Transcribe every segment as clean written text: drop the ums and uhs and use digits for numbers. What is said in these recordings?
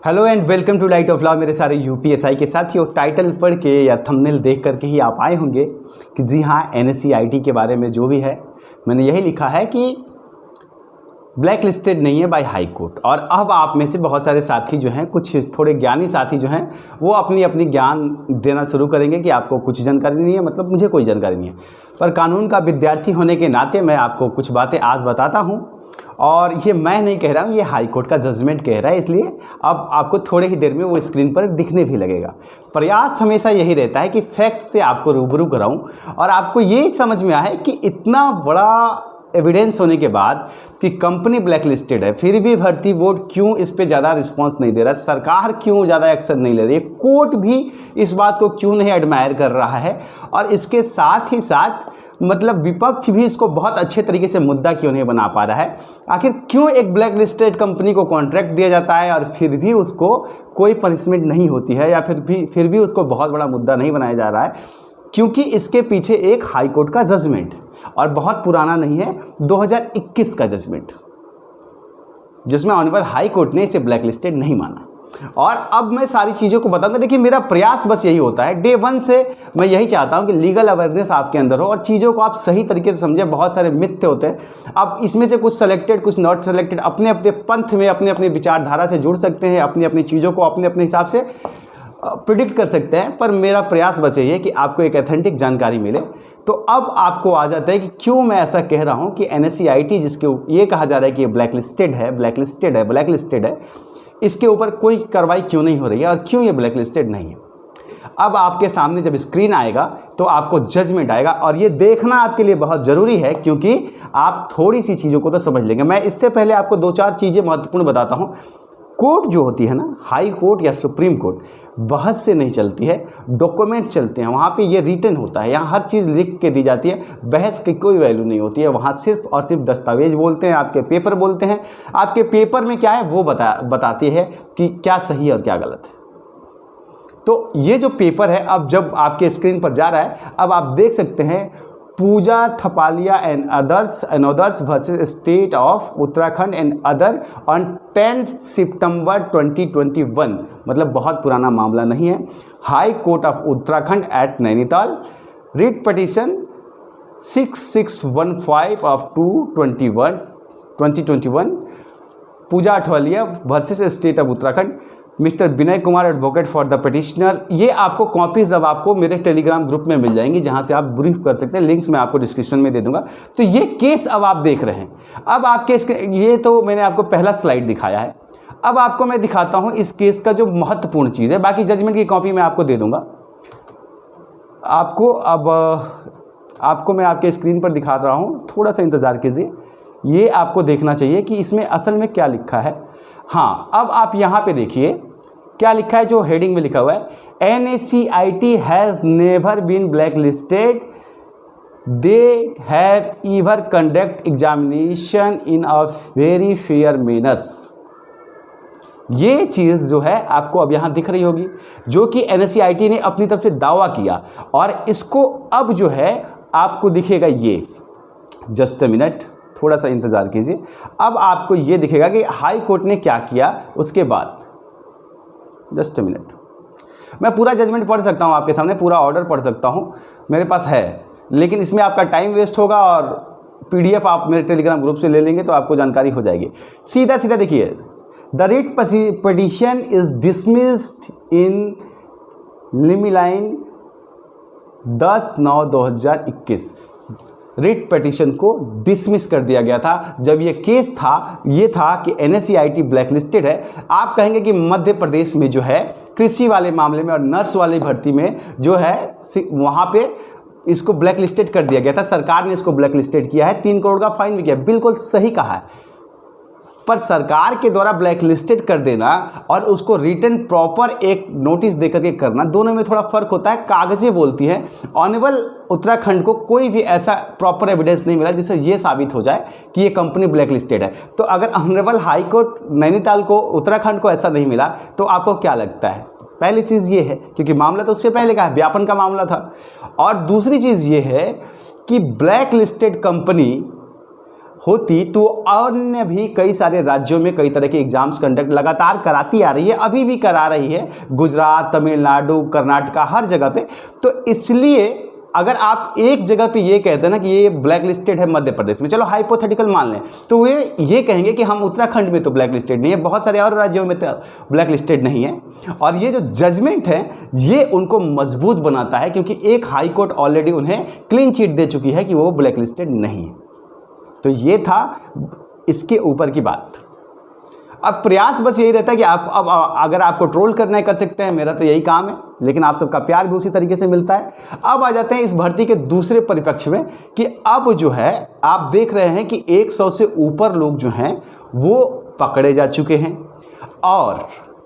Hello and welcome to light of law. मेरे सारे UPSI के साथियों, टाइटल पढ़ के या थंबनेल देख करके ही आप आए होंगे कि जी हाँ, एनएससीआईटी के बारे में जो भी है मैंने यही लिखा है कि ब्लैक लिस्टेड नहीं है बाय हाई कोर्ट। और अब आप में से बहुत सारे साथी जो हैं, कुछ थोड़े ज्ञानी साथी जो हैं, वो अपनी अपनी ज्ञान देना शुरू करेंगे कि आपको कुछ जानकारी नहीं है, मतलब मुझे कोई जानकारी नहीं है। पर कानून का विद्यार्थी होने के नाते मैं आपको कुछ बातें आज बताता हूँ, और ये मैं नहीं कह रहा हूँ, ये हाई कोर्ट का जजमेंट कह रहा है, इसलिए अब आपको थोड़े ही देर में वो स्क्रीन पर दिखने भी लगेगा। प्रयास हमेशा यही रहता है कि फैक्ट से आपको रूबरू कराऊं और आपको ये समझ में आए कि इतना बड़ा एविडेंस होने के बाद कि कंपनी ब्लैक लिस्टेड है, फिर भी भर्ती बोर्ड क्यों इस पे ज़्यादा रिस्पांस नहीं दे रहा, सरकार क्यों ज़्यादा एक्शन नहीं ले रही है, कोर्ट भी इस बात को क्यों नहीं एडमायर कर रहा है, और इसके साथ ही साथ मतलब विपक्ष भी इसको बहुत अच्छे तरीके से मुद्दा क्यों नहीं बना पा रहा है। आखिर क्यों एक ब्लैक लिस्टेड कंपनी को कॉन्ट्रैक्ट दिया जाता है और फिर भी उसको कोई पनिशमेंट नहीं होती है, या फिर भी उसको बहुत बड़ा मुद्दा नहीं बनाया जा रहा है? क्योंकि इसके पीछे एक हाई कोर्ट का जजमेंट, और बहुत पुराना नहीं है, 2021 का जजमेंट, जिसमें ऑनरेबल हाई कोर्ट ने इसे ब्लैक लिस्टेड नहीं माना। और अब मैं सारी चीज़ों को बताऊंगा। देखिए, मेरा प्रयास बस यही होता है, डे वन से मैं यही चाहता हूं कि लीगल अवेयरनेस आपके अंदर हो और चीज़ों को आप सही तरीके से समझें। बहुत सारे मिथ्य होते हैं, आप इसमें से कुछ सेलेक्टेड, कुछ नॉट सेलेक्टेड, अपने अपने पंथ में अपने अपने विचारधारा से जुड़ सकते हैं, अपनी अपनी चीज़ों को अपने अपने हिसाब से प्रिडिक्ट कर सकते हैं। पर मेरा प्रयास बस यही है कि आपको एक ऑथेंटिक जानकारी मिले। तो अब आपको आ जाता है कि क्यों मैं ऐसा कह रहा हूं कि एनएससीआईटी, जिसके ये कहा जा रहा है कि ये ब्लैक लिस्टेड है, इसके ऊपर कोई कार्रवाई क्यों नहीं हो रही है और क्यों ये ब्लैक लिस्टेड नहीं है। अब आपके सामने जब स्क्रीन आएगा तो आपको जजमेंट आएगा, और ये देखना आपके लिए बहुत ज़रूरी है, क्योंकि आप थोड़ी सी चीज़ों को तो समझ लेंगे। मैं इससे पहले आपको दो चार चीज़ें महत्वपूर्ण बताता हूँ। कोर्ट जो होती है ना, हाई कोर्ट या सुप्रीम कोर्ट, बहस से नहीं चलती है, डॉक्यूमेंट्स चलते हैं। वहाँ पे ये रिटन होता है, यहाँ हर चीज़ लिख के दी जाती है, बहस की कोई वैल्यू नहीं होती है। वहाँ सिर्फ और सिर्फ दस्तावेज बोलते हैं, आपके पेपर बोलते हैं। आपके पेपर में क्या है वो बताती है कि क्या सही है और क्या गलत है। तो ये जो पेपर है, अब जब आपके स्क्रीन पर जा रहा है, अब आप देख सकते हैं, Pooja Thapaliya and others versus state of Uttarakhand and other on 10 सितंबर 2021। मतलब बहुत पुराना मामला नहीं है। High court of Uttarakhand at Nainital, writ petition 6615 of 2021, Pooja Athwaliya versus state of Uttarakhand, mister Vinay Kumar advocate for the petitioner. ये आपको कॉपीज अब आपको मेरे टेलीग्राम ग्रुप में मिल जाएंगी, जहां से आप ब्रीफ कर सकते हैं। लिंक्स मैं आपको डिस्क्रिप्शन में दे दूंगा। तो ये केस अब आप देख रहे हैं। अब आपके ये तो मैंने आपको पहला स्लाइड दिखाया है। अब आपको मैं दिखाता हूं इस केस का जो महत्वपूर्ण चीज़ है। बाकी जजमेंट की कॉपी मैं आपको दे दूंगा। आपको मैं आपके स्क्रीन पर दिखा रहा हूँ, थोड़ा सा इंतज़ार कीजिए। ये आपको देखना चाहिए कि इसमें असल में क्या लिखा है। हाँ, अब आप यहाँ पे देखिए क्या लिखा है, जो हेडिंग में लिखा हुआ है, NSCIT has never been blacklisted, they have ever conduct examination in a very fair manners. ये चीज़ जो है आपको अब यहाँ दिख रही होगी, जो कि एनएससीआईटी ने अपनी तरफ से दावा किया, और इसको अब जो है आपको दिखेगा ये। जस्ट अ मिनट, थोड़ा सा इंतज़ार कीजिए। अब आपको ये दिखेगा कि हाई कोर्ट ने क्या किया उसके बाद। जस्ट अ मिनट, मैं पूरा जजमेंट पढ़ सकता हूँ आपके सामने, पूरा ऑर्डर पढ़ सकता हूँ, मेरे पास है, लेकिन इसमें आपका टाइम वेस्ट होगा, और पीडीएफ आप मेरे टेलीग्राम ग्रुप से ले लेंगे तो आपको जानकारी हो जाएगी। सीधा सीधा देखिए, the writ petition is dismissed in limine 10/9/2021। Writ petition को डिसमिस कर दिया गया था। जब ये केस था, ये था कि एनएससीआईटी ब्लैक लिस्टेड है। आप कहेंगे कि मध्य प्रदेश में जो है कृषि वाले मामले में और नर्स वाली भर्ती में जो है, वहाँ पे इसको ब्लैक लिस्टेड कर दिया गया था। सरकार ने इसको ब्लैक लिस्टेड किया है, 3 करोड़ का फाइन भी किया। बिल्कुल सही कहा है। पर सरकार के द्वारा ब्लैक लिस्टेड कर देना और उसको रिटन प्रॉपर एक नोटिस देकर के करना, दोनों में थोड़ा फर्क होता है। कागजें बोलती हैं। ऑनरेबल उत्तराखंड को कोई भी ऐसा प्रॉपर एविडेंस नहीं मिला जिससे ये साबित हो जाए कि ये कंपनी ब्लैक लिस्टेड है। तो अगर ऑनरेबल हाई कोर्ट नैनीताल को, उत्तराखंड को ऐसा नहीं मिला, तो आपको क्या लगता है? पहली चीज़ ये है, क्योंकि मामला तो उससे पहले का है, व्यापन का मामला था। और दूसरी चीज़ ये है कि ब्लैक लिस्टेड कंपनी होती तो अन्य भी कई सारे राज्यों में कई तरह के एग्ज़ाम्स कंडक्ट लगातार कराती आ रही है, अभी भी करा रही है, गुजरात, तमिलनाडु, कर्नाटका, हर जगह पे। तो इसलिए अगर आप एक जगह पे ये कहते हैं ना कि ये ब्लैक लिस्टेड है मध्य प्रदेश में, चलो हाइपोथेटिकल मान लें, तो वे ये कहेंगे कि हम उत्तराखंड में तो ब्लैक लिस्टेड नहीं है, बहुत सारे और राज्यों में तो ब्लैक लिस्टेड नहीं है। और ये जो जजमेंट है ये उनको मजबूत बनाता है, क्योंकि एक हाई कोर्ट ऑलरेडी उन्हें क्लीन चिट दे चुकी है कि वो ब्लैक लिस्टेड नहीं है। तो ये था इसके ऊपर की बात। अब प्रयास बस यही रहता है कि आप अब अगर आपको ट्रोल करना है कर सकते हैं, मेरा तो यही काम है, लेकिन आप सबका प्यार भी उसी तरीके से मिलता है। अब आ जाते हैं इस भर्ती के दूसरे परिपक्ष में कि अब जो है आप देख रहे हैं कि 100 से ऊपर लोग जो हैं वो पकड़े जा चुके हैं,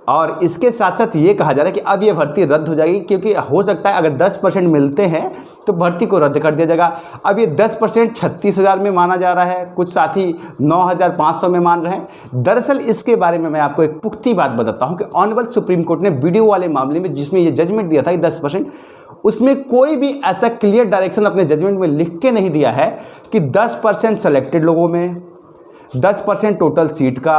और इसके साथ साथ ये कहा जा रहा है कि अब ये भर्ती रद्द हो जाएगी, क्योंकि हो सकता है अगर 10% मिलते हैं तो भर्ती को रद्द कर दिया जाएगा। अब ये 10% 36,000 में माना जा रहा है, कुछ साथी 9,500 में मान रहे हैं। दरअसल इसके बारे में मैं आपको एक पुख्ती बात बताता हूँ कि ऑनरेबल सुप्रीम कोर्ट ने वीडियो वाले मामले में जिसमें ये जजमेंट दिया था 10%, उसमें कोई भी ऐसा क्लियर डायरेक्शन अपने जजमेंट में लिख के नहीं दिया है कि 10% सेलेक्टेड लोगों में, 10% टोटल सीट का,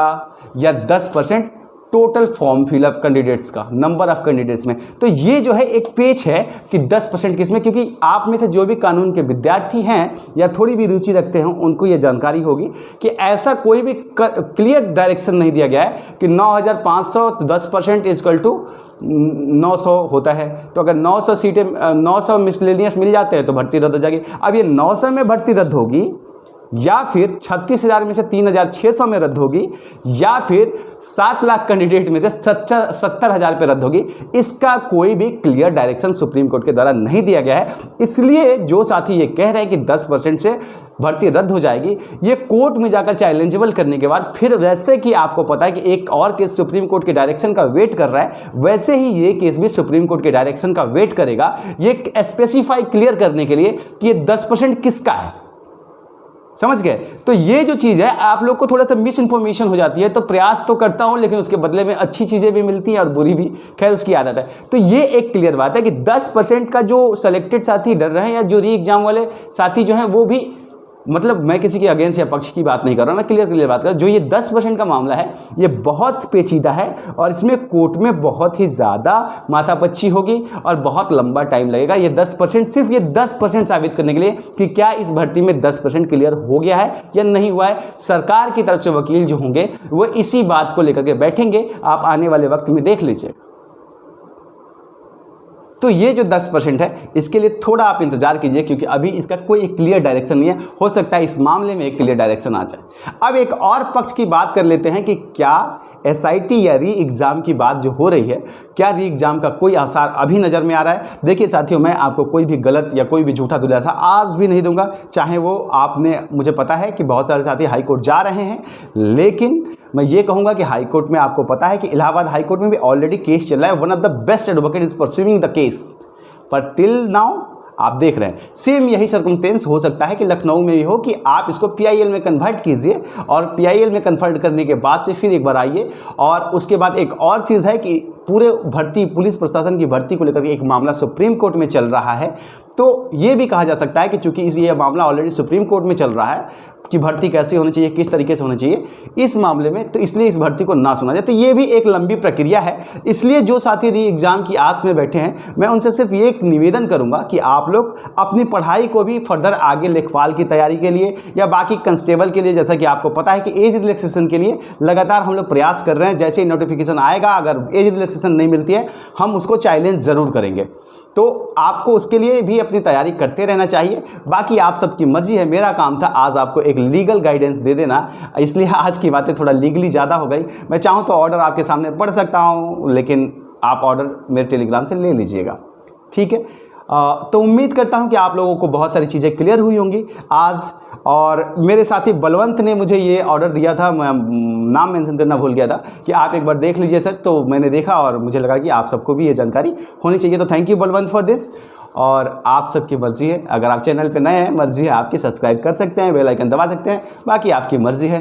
या 10% टोटल फॉर्म फिलअप कैंडिडेट्स का, नंबर ऑफ कैंडिडेट्स में। तो ये जो है एक पेच है कि 10% किसमें, क्योंकि आप में से जो भी कानून के विद्यार्थी हैं या थोड़ी भी रुचि रखते हैं उनको ये जानकारी होगी कि ऐसा कोई भी क्लियर डायरेक्शन नहीं दिया गया है कि 9,500 तो 10% इक्वल टू 900 होता है। तो अगर 900 सीटें 900 मिसलेनियस मिल जाते हैं तो भर्ती रद्द हो जाएगी। अब ये 900 में भर्ती रद्द होगी, या फिर 36,000 में से 3,600 में रद्द होगी, या फिर 7 लाख कैंडिडेट में से 70,000 पे रद्द होगी, इसका कोई भी क्लियर डायरेक्शन सुप्रीम कोर्ट के द्वारा नहीं दिया गया है। इसलिए जो साथी ये कह रहे हैं कि 10% से भर्ती रद्द हो जाएगी, ये कोर्ट में जाकर चैलेंजेबल करने के बाद फिर वैसे कि आपको पता है कि एक और केस सुप्रीम कोर्ट के डायरेक्शन का वेट कर रहा है, वैसे ही ये केस भी सुप्रीम कोर्ट के डायरेक्शन का वेट करेगा, ये स्पेसिफाई क्लियर करने के लिए कि ये 10% किसका है। समझ गए? तो ये जो चीज़ है आप लोग को थोड़ा सा मिस इन्फॉर्मेशन हो जाती है, तो प्रयास तो करता हूँ लेकिन उसके बदले में अच्छी चीज़ें भी मिलती हैं और बुरी भी, खैर उसकी आदत है। तो ये एक क्लियर बात है कि 10% का जो सेलेक्टेड साथी डर रहे हैं, या जो री एग्जाम वाले साथी जो हैं वो भी, मतलब मैं किसी के अगेंस्ट या पक्ष की बात नहीं कर रहा हूँ, मैं क्लियर बात कर रहा हूँ। जो ये 10% का मामला है ये बहुत पेचीदा है और इसमें कोर्ट में बहुत ही ज़्यादा माथापच्ची होगी और बहुत लंबा टाइम लगेगा। ये 10%, सिर्फ ये 10% साबित करने के लिए कि क्या इस भर्ती में 10% क्लियर हो गया है या नहीं हुआ है, सरकार की तरफ से वकील जो होंगे वो इसी बात को लेकर के बैठेंगे। आप आने वाले वक्त में देख लीजिए। तो ये जो 10% है इसके लिए थोड़ा आप इंतजार कीजिए, क्योंकि अभी इसका कोई क्लियर डायरेक्शन नहीं है। हो सकता है इस मामले में एक क्लियर डायरेक्शन आ जाए। अब एक और पक्ष की बात कर लेते हैं कि क्या SIT या री एग्ज़ाम की बात जो हो रही है, क्या री एग्ज़ाम का कोई आसार अभी नज़र में आ रहा है? देखिए साथियों, मैं आपको कोई भी गलत या कोई भी झूठा दुलासा आज भी नहीं दूंगा, चाहे वो आपने, मुझे पता है कि बहुत सारे साथी हाई कोर्ट जा रहे हैं, लेकिन मैं ये कहूँगा कि हाई कोर्ट में आपको पता है कि इलाहाबाद हाई कोर्ट में भी ऑलरेडी केस चल रहा है। One of the best advocate is pursuing the case, पर टिल नाउ आप देख रहे हैं सेम यही सर्कमस्टेंस हो सकता है कि लखनऊ में भी हो कि आप इसको PIL में कन्वर्ट कीजिए और PIL में कन्वर्ट करने के बाद से फिर एक बार आइए। और उसके बाद एक और चीज़ है कि पूरे भर्ती, पुलिस प्रशासन की भर्ती को लेकर एक मामला सुप्रीम कोर्ट में चल रहा है। तो ये भी कहा जा सकता है कि चूंकि ये मामला ऑलरेडी सुप्रीम कोर्ट में चल रहा है कि भर्ती कैसी होनी चाहिए, किस तरीके से होनी चाहिए इस मामले में, तो इसलिए इस भर्ती को ना सुना जाए। तो ये भी एक लंबी प्रक्रिया है। इसलिए जो साथी री एग्ज़ाम की आस में बैठे हैं, मैं उनसे सिर्फ ये एक निवेदन करूंगा कि आप लोग अपनी पढ़ाई को भी फर्दर आगे लेखपाल की तैयारी के लिए या बाकी कंस्टेबल के लिए, जैसा कि आपको पता है कि एज रिलैक्सेशन के लिए लगातार हम लोग प्रयास कर रहे हैं। जैसे ही नोटिफिकेशन आएगा, अगर एज रिलैक्सेशन नहीं मिलती है, हम उसको चैलेंज ज़रूर करेंगे। तो आपको उसके लिए भी अपनी तैयारी करते रहना चाहिए। बाकी आप सबकी मर्जी है। मेरा काम था आज आपको एक लीगल गाइडेंस दे देना, इसलिए आज की बातें थोड़ा लीगली ज़्यादा हो गई। मैं चाहूँ तो ऑर्डर आपके सामने पढ़ सकता हूँ, लेकिन आप ऑर्डर मेरे टेलीग्राम से ले लीजिएगा, ठीक है? तो उम्मीद करता हूँ कि आप लोगों को बहुत सारी चीज़ें क्लियर हुई होंगी आज। और मेरे साथी बलवंत ने मुझे ये ऑर्डर दिया था, मैं नाम मेंशन करना भूल गया था, कि आप एक बार देख लीजिए सर। तो मैंने देखा और मुझे लगा कि आप सबको भी ये जानकारी होनी चाहिए। तो thank you Balwant for this. और आप सबकी मर्ज़ी है, अगर आप चैनल पे नए हैं, मर्ज़ी है आपकी, सब्सक्राइब कर सकते हैं, बेल आइकन दबा सकते हैं, बाकी आपकी मर्ज़ी है।